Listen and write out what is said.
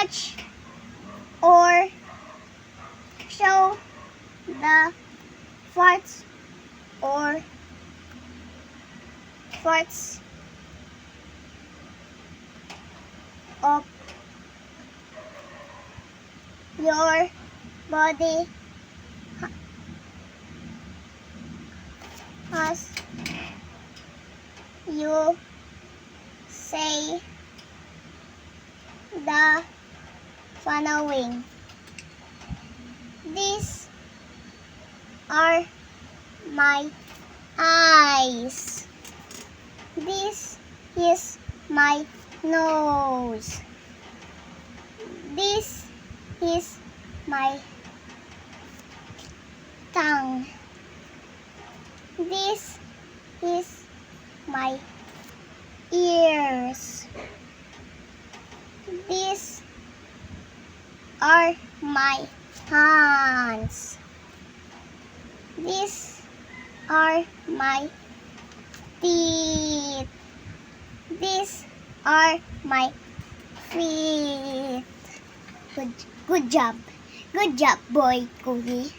touch or show the parts or parts of your body as you say the following. These are my eyes. This is my nose. This is my tongue. This is my ears. These are my hands. These are my teeth. These are my feet. Good job. Good job, boy, Cookie.